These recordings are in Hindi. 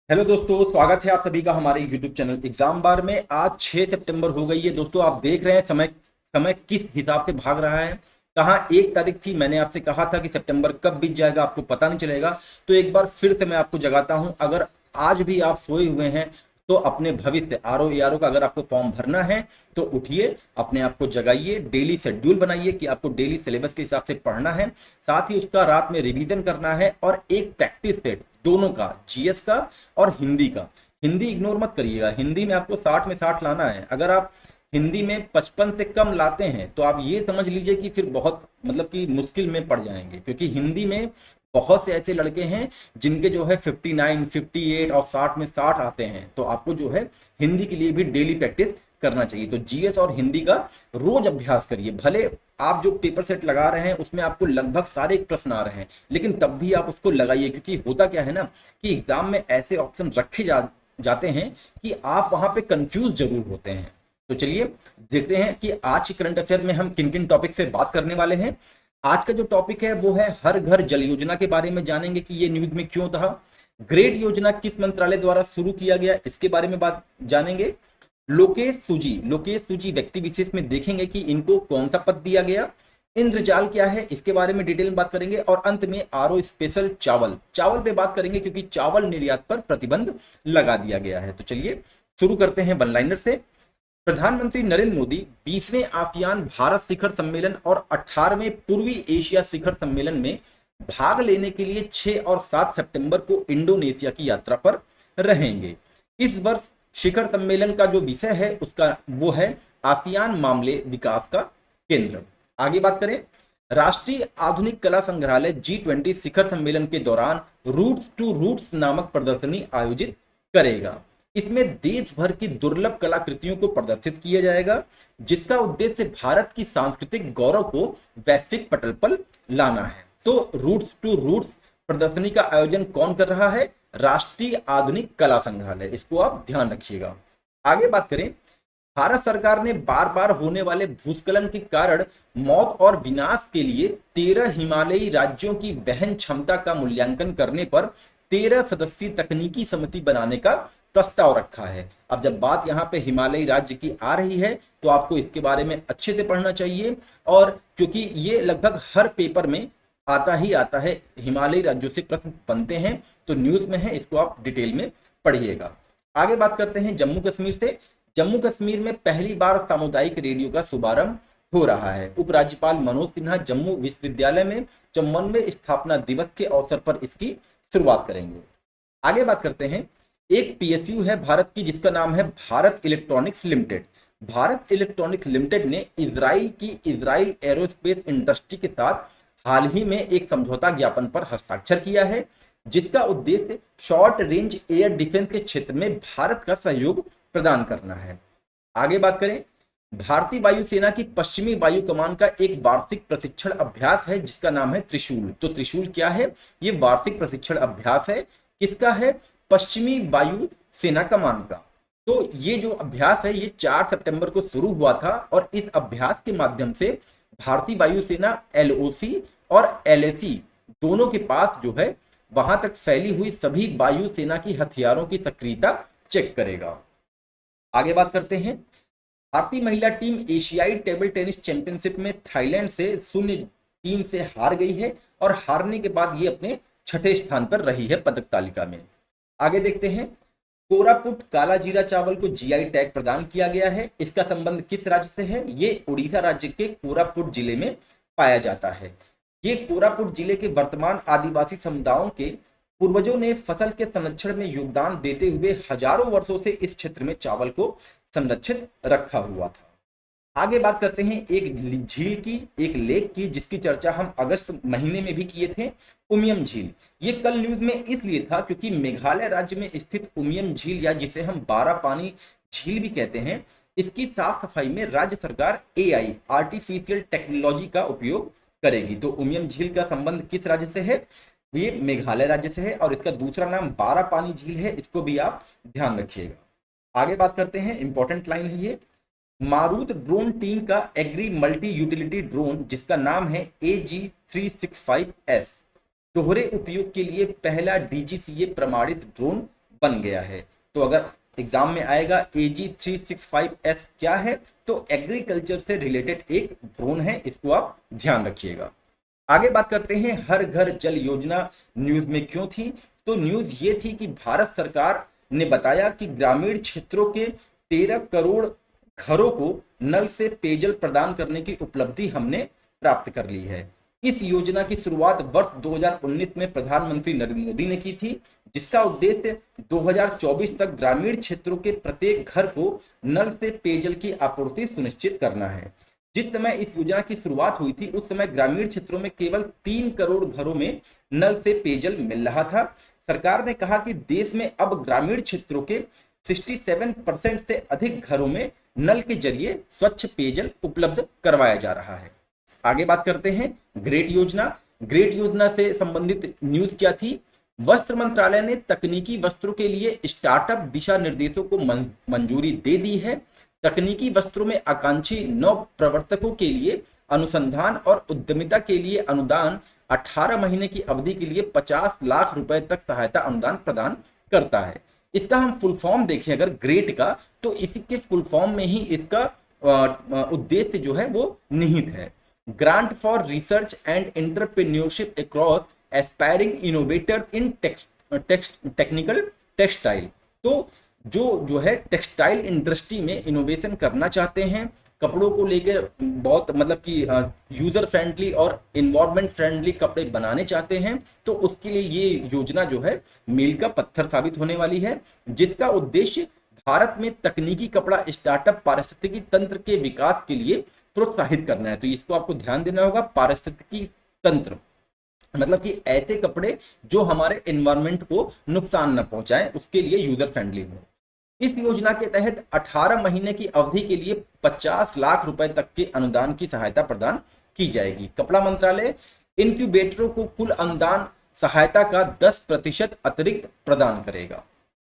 हेलो दोस्तों, स्वागत है आप सभी का हमारे YouTube चैनल एग्जाम बार में। आज 6 सितंबर हो गई है दोस्तों। आप देख रहे हैं समय समय किस हिसाब से भाग रहा है। कहाँ 1 तारीख थी, मैंने आपसे कहा था कि सितंबर कब बीत जाएगा आपको पता नहीं चलेगा। तो एक बार फिर से मैं आपको जगाता हूं, अगर आज भी आप सोए हुए हैं तो अपने भविष्य आरओ एआरओ का अगर आपको फॉर्म भरना है तो उठिए, अपने आप को जगाइए, डेली शेड्यूल बनाइए कि आपको डेली सिलेबस के हिसाब से पढ़ना है। साथ ही उसका रात में रिवीजन करना है और एक प्रैक्टिस सेट दोनों का, जीएस का और हिंदी का। हिंदी इग्नोर मत करिएगा, हिंदी में आपको 60 में 60 लाना है। अगर आप हिंदी में 55 से कम लाते हैं तो आप ये समझ लीजिए कि फिर बहुत मतलब कि मुश्किल में पड़ जाएंगे, क्योंकि हिंदी में बहुत से ऐसे लड़के हैं जिनके जो है 59, 58 और 60 में 60 आते हैं। तो आपको जो है हिंदी के लिए भी डेली प्रैक्टिस करना चाहिए। तो जीएस और हिंदी का रोज अभ्यास करिए। भले आप जो पेपर सेट लगा रहे हैं उसमें आपको लगभग सारे प्रश्न आ रहे हैं, लेकिन तब भी आप उसको लगाइए, क्योंकि होता क्या है ना कि एग्जाम में ऐसे ऑप्शन रखे जाते हैं कि आप वहां पे कंफ्यूज जरूर होते हैं। तो चलिए देखते हैं कि आज की करंट अफेयर में हम किन किन टॉपिक से बात करने वाले हैं। आज का जो टॉपिक है वो है हर घर जल योजना के बारे में जानेंगे कि ये न्यूज में क्यों था। ग्रेड योजना किस मंत्रालय द्वारा शुरू किया गया, इसके बारे में बात जानेंगे। लोकेश सूजी व्यक्ति विशेष में देखेंगे कि इनको कौन सा पद दिया गया। इंद्रजाल क्या है, इसके बारे में डिटेल में बात करेंगे। और अंत में आरओ स्पेशल चावल पे बात करेंगे, क्योंकि चावल निर्यात पर प्रतिबंध लगा दिया गया है। तो चलिए शुरू करते हैं वन लाइनर से। प्रधानमंत्री नरेंद्र मोदी 20वें आसियान भारत शिखर सम्मेलन और 18वें पूर्वी एशिया शिखर सम्मेलन में भाग लेने के लिए 6 और 7 सितंबर को इंडोनेशिया की यात्रा पर रहेंगे। इस वर्ष शिखर सम्मेलन का जो विषय है उसका वो है आसियान मामले विकास का केंद्र। आगे बात करें, राष्ट्रीय आधुनिक कला संग्रहालय G20 शिखर सम्मेलन के दौरान रूट्स टू रूट्स नामक प्रदर्शनी आयोजित करेगा। इसमें देश भर की दुर्लभ कलाकृतियों को प्रदर्शित किया जाएगा, जिसका उद्देश्य भारत की सांस्कृतिक गौरव को वैश्विक पटल पर लाना है। तो रूट्स टू रूट्स प्रदर्शनी का आयोजन कौन कर रहा है? राष्ट्रीय आधुनिक कला संग्रहालय। इसको आप ध्यान रखिएगा। आगे बात करें, भारत सरकार ने बार बार होने वाले भूस्खलन के कारण मौत और विनाश के लिए 13 हिमालयी राज्यों की वहन क्षमता का मूल्यांकन करने पर 13 सदस्यीय तकनीकी समिति बनाने का प्रस्ताव रखा है। अब जब बात यहाँ पे हिमालयी राज्य की आ रही है तो आपको इसके बारे में अच्छे से पढ़ना चाहिए, और क्योंकि ये लगभग हर पेपर में आता ही आता है, हिमालयी राज्यों से प्रश्न बनते हैं, तो न्यूज में है, इसको आप डिटेल में पढ़िएगा। आगे बात करते हैं जम्मू कश्मीर से। जम्मू कश्मीर में पहली बार सामुदायिक रेडियो का शुभारंभ हो रहा है। उपराज्यपाल मनोज सिन्हा जम्मू विश्वविद्यालय में 54वें स्थापना दिवस के अवसर पर इसकी शुरुआत करेंगे। आगे बात करते हैं, एक पीएसयू है भारत की जिसका नाम है Bharat electronics limited. Bharat electronics limited ने इजराइल एरोस्पेस इंडस्ट्री के साथ हाल ही में एक समझौता ज्ञापन पर हस्ताक्षर किया है, जिसका उद्देश्य शॉर्ट रेंज एयर डिफेंस के क्षेत्र में भारत का सहयोग प्रदान करना है। आगे बात करें, भारतीय वायुसेना की पश्चिमी वायु कमान का एक वार्षिक प्रशिक्षण अभ्यास है जिसका नाम है त्रिशूल। तो त्रिशूल क्या है? ये वार्षिक प्रशिक्षण अभ्यास है। किसका है? पश्चिमी वायु सेना कमान का। तो ये जो अभ्यास है ये 4 सितंबर को शुरू हुआ था, और इस अभ्यास के माध्यम से भारतीय वायुसेना एलओसी और एलएसी दोनों के पास जो है वहां तक फैली हुई सभी वायुसेना की हथियारों की सक्रियता चेक करेगा। आगे बात करते हैं, भारतीय महिला टीम एशियाई टेबल टेनिस चैंपियनशिप में थाईलैंड से 0-3 से हार गई है, और हारने के बाद ये अपने 6ठे स्थान पर रही है पदक तालिका में। आगे देखते हैं, कोरापुट काला जीरा चावल को जीआई टैग प्रदान किया गया है। इसका संबंध किस राज्य से है? ये उड़ीसा राज्य के कोरापुट जिले में पाया जाता है। ये कोरापुट जिले के वर्तमान आदिवासी समुदायों के पूर्वजों ने फसल के संरक्षण में योगदान देते हुए हजारों वर्षों से इस क्षेत्र में चावल को संरक्षित रखा हुआ था। आगे बात करते हैं एक झील की, एक लेक की, जिसकी चर्चा हम अगस्त महीने में भी किए थे, उमियम झील। ये कल न्यूज में इसलिए था क्योंकि मेघालय राज्य में स्थित उमियम झील, या जिसे हम 12 पानी झील भी कहते हैं, इसकी साफ सफाई में राज्य सरकार एआई आर्टिफिशियल टेक्नोलॉजी का उपयोग करेगी। तो उमियम झील का संबंध किस राज्य से है? ये मेघालय राज्य से है, और इसका दूसरा नाम 12 पानी झील है, इसको भी आप ध्यान रखिएगा। आगे बात करते हैं, इंपॉर्टेंट लाइन है ये, मारुत ड्रोन टीम का एग्री मल्टी यूटिलिटी ड्रोन जिसका नाम है AG365S दोहरे उपयोग के लिए पहला DGCA प्रमाणित ड्रोन बन गया है। तो अगर एग्जाम में आएगा AG365S क्या है, तो एग्रीकल्चर से रिलेटेड एक ड्रोन है, इसको आप ध्यान रखिएगा। आगे बात करते हैं, हर घर जल योजना न्यूज में क्यों थी। तो न्यूज ये थी कि भारत सरकार ने बताया कि ग्रामीण क्षेत्रों के 13 करोड़ घरों को नल से पेयजल प्रदान करने की उपलब्धि हमने प्राप्त कर ली है। इस योजना की शुरुआत वर्ष 2019 में प्रधानमंत्री नरेंद्र मोदी ने की थी, जिसका उद्देश्य 2024 तक ग्रामीण क्षेत्रों के प्रत्येक घर को नल से पेयजल की आपूर्ति सुनिश्चित करना है। जिस समय इस योजना की शुरुआत हुई थी उस समय ग्रामीण क्षेत्रों में केवल 3 करोड़ घरों में नल से पेयजल मिल रहा था। सरकार ने कहा कि देश में अब ग्रामीण क्षेत्रों के 67% से अधिक घरों में नल के जरिए स्वच्छ पेयजल उपलब्ध करवाया जा रहा है। आगे बात करते हैं, ग्रेट योजना। ग्रेट योजना से संबंधित न्यूज क्या थी। वस्त्र मंत्रालय ने तकनीकी वस्त्रों के लिए स्टार्टअप दिशा निर्देशों को मंजूरी दे दी है। तकनीकी वस्त्रों में आकांक्षी नव प्रवर्तकों के लिए अनुसंधान और उद्यमिता के लिए अनुदान 18 महीने की अवधि के लिए 50 लाख रुपए तक सहायता अनुदान प्रदान करता है। इसका हम फुल फॉर्म देखें अगर ग्रेट का, तो इसी के फुल फॉर्म में ही इसका उद्देश्य जो है वो निहित है। Grant for research and entrepreneurship across aspiring innovators in technical textile. तो जो है टेक्सटाइल इंडस्ट्री में इनोवेशन करना चाहते हैं, कपड़ों को लेकर बहुत मतलब कि यूजर फ्रेंडली और इन्वायरमेंट फ्रेंडली कपड़े बनाने चाहते हैं, तो उसके लिए ये योजना जो है मील का पत्थर साबित होने वाली है, जिसका उद्देश्य भारत में तकनीकी कपड़ा स्टार्टअप पारिस्थितिकी तंत्र के विकास के लिए प्रोत्साहित करना है। तो इसको आपको ध्यान देना होगा, पारिस्थितिकी तंत्र मतलब कि ऐसे कपड़े जो हमारे एनवायरनमेंट को नुकसान न पहुंचाएं, उसके लिए यूजर फ्रेंडली हो। इस योजना के तहत 18 महीने की अवधि के लिए 50 लाख रुपए तक के अनुदान की सहायता प्रदान की जाएगी। कपड़ा मंत्रालय इनक्यूबेटरों को कुल अनुदान सहायता का 10% अतिरिक्त प्रदान करेगा।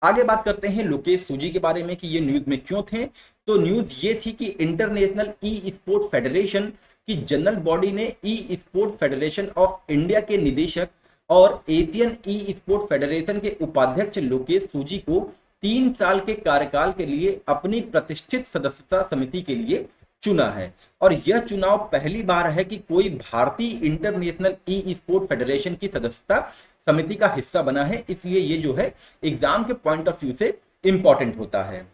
आगे बात करते हैं लोकेश सूजी के बारे में कि ये न्यूज में क्यों थे। तो न्यूज ये थी कि इंटरनेशनल ई स्पोर्ट फेडरेशन की जनरल बॉडी ने ई स्पोर्ट फेडरेशन ऑफ इंडिया के निदेशक और एशियन ई स्पोर्ट फेडरेशन के उपाध्यक्ष लोकेश सूजी को 3 साल के कार्यकाल के लिए अपनी प्रतिष्ठित सदस्यता समिति के लिए चुना है। और यह चुनाव पहली बार है कि कोई भारतीय इंटरनेशनल ई स्पोर्ट फेडरेशन की सदस्यता समिति का हिस्सा बना है, इसलिए ये जो है एग्जाम के पॉइंट ऑफ व्यू से इंपॉर्टेंट होता है।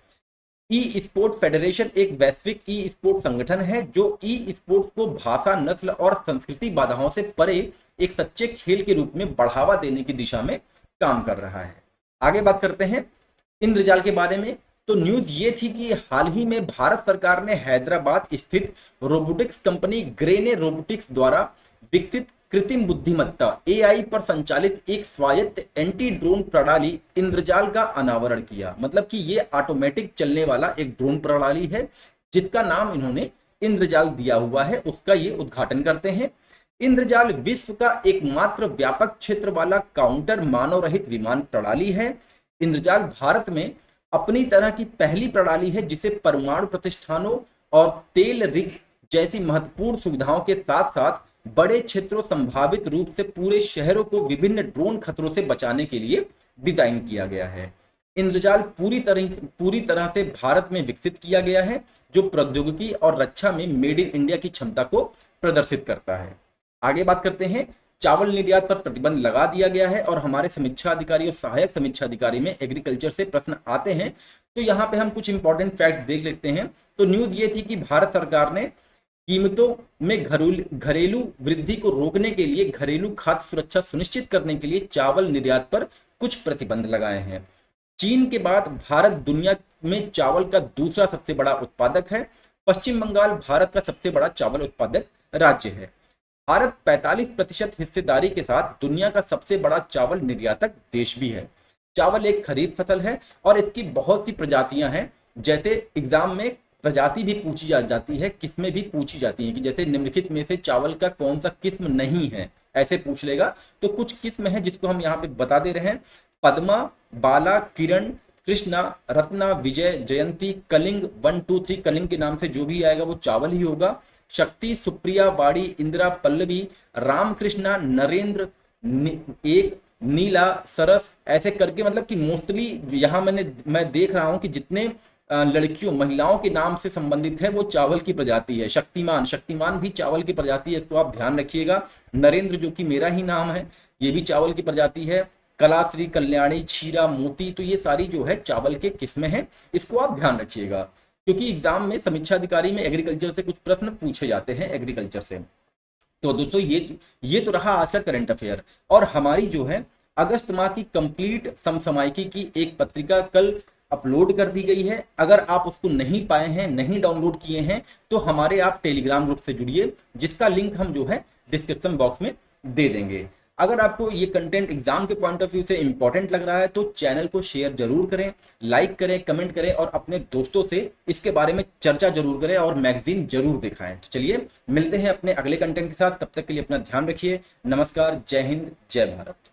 ई स्पोर्ट फेडरेशन एक वैश्विक ई स्पोर्ट संगठन है जो ई स्पोर्ट्स को भाषा, नस्ल और संस्कृति बाधाओं से परे एक सच्चे खेल के रूप में बढ़ावा देने की दिशा में काम कर रहा है। आगे बात करते हैं इंद्रजाल के बारे में। तो न्यूज ये थी कि हाल ही में भारत सरकार ने हैदराबाद स्थित रोबोटिक्स कंपनी ग्रेने रोबोटिक्स द्वारा विकसित कृत्रिम बुद्धिमत्ता AI पर संचालित एक स्वायत्त एंटी ड्रोन प्रणाली इंद्रजाल का अनावरण किया। मतलब कि ये ऑटोमेटिक चलने वाला एक ड्रोन प्रणाली है जिसका नाम इन्होंने इंद्रजाल दिया हुआ है, उसका ये उद्घाटन करते हैं। इंद्रजाल विश्व का एकमात्र व्यापक क्षेत्र वाला काउंटर मानव रहित विमान प्रणाली है। इंद्रजाल भारत में अपनी तरह की पहली प्रणाली है जिसे परमाणु प्रतिष्ठानों और तेल रिग जैसी महत्वपूर्ण सुविधाओं के साथ साथ बड़े क्षेत्रों, संभावित रूप से पूरे शहरों को विभिन्न ड्रोन खतरों से बचाने के लिए डिजाइन किया गया है। इंद्रजाल पूरी तरह से भारत में विकसित किया गया है जो प्रौद्योगिकी और रक्षा में मेड इन इंडिया की क्षमता को प्रदर्शित करता है। आगे बात करते हैं, चावल निर्यात पर प्रतिबंध लगा दिया गया है और हमारे समीक्षा अधिकारी और सहायक समीक्षा अधिकारी में एग्रीकल्चर से प्रश्न आते हैं, तो यहाँ पे हम कुछ इंपॉर्टेंट फैक्ट देख लेते हैं। तो न्यूज ये थी कि भारत सरकार ने कीमतों में घरेलू वृद्धि को रोकने के लिए घरेलू खाद्य सुरक्षा सुनिश्चित करने के लिए चावल निर्यात पर कुछ प्रतिबंध लगाए हैं। चीन के बाद भारत दुनिया में चावल का दूसरा सबसे बड़ा उत्पादक है। पश्चिम बंगाल भारत का सबसे बड़ा चावल उत्पादक राज्य है। भारत 45% हिस्सेदारी के साथ दुनिया का सबसे बड़ा चावल निर्यातक देश भी है। चावल एक खरीफ फसल है और इसकी बहुत सी प्रजातियां हैं। जैसे एग्जाम में प्रजाति भी पूछी जाती है, किस्में भी पूछी जाती हैं कि जैसे निम्नलिखित में से चावल का कौन सा किस्म नहीं है, ऐसे पूछ लेगा। तो कुछ किस्म है जिसको हम यहाँ पे बता दे रहे हैं। पद्मा, बाला, किरण, कृष्णा, रत्ना, विजय, जयंती, कलिंग, 1, 2, 3 कलिंग के नाम से जो भी आएगा वो चावल ही होगा। शक्ति, सुप्रिया, वाड़ी, इंदिरा, पल्लवी, रामकृष्णा, नरेंद्र, 1, नीला, सरस, ऐसे करके मतलब कि मोस्टली यहाँ मैं देख रहा हूँ कि जितने लड़कियों महिलाओं के नाम से संबंधित है वो चावल की प्रजाति है। शक्तिमान, शक्तिमान भी चावल की प्रजाति है, इसको आप ध्यान रखिएगा। नरेंद्र जो कि मेरा ही नाम है, ये भी चावल की प्रजाति है। कलाश्री, कल्याणी, क्षीरा, मोती, तो ये सारी जो है चावल के किस्में हैं, इसको आप ध्यान रखिएगा, क्योंकि एग्जाम में समीक्षा अधिकारी में एग्रीकल्चर से कुछ प्रश्न पूछे जाते हैं एग्रीकल्चर से। तो दोस्तों ये तो रहा आज का करंट अफेयर। और हमारी जो है अगस्त माह की कंप्लीट समसामयिकी की एक पत्रिका कल अपलोड कर दी गई है। अगर आप उसको नहीं पाए हैं, नहीं डाउनलोड किए हैं, तो हमारे आप टेलीग्राम ग्रुप से जुड़िए, जिसका लिंक हम जो है डिस्क्रिप्शन बॉक्स में दे देंगे। अगर आपको ये कंटेंट एग्जाम के पॉइंट ऑफ व्यू से इंपॉर्टेंट लग रहा है तो चैनल को शेयर जरूर करें, लाइक करें, कमेंट करें और अपने दोस्तों से इसके बारे में चर्चा जरूर करें और मैगजीन जरूर दिखाएं। तो चलिए मिलते हैं अपने अगले कंटेंट के साथ, तब तक के लिए अपना ध्यान रखिए। नमस्कार, जय हिंद, जय भारत।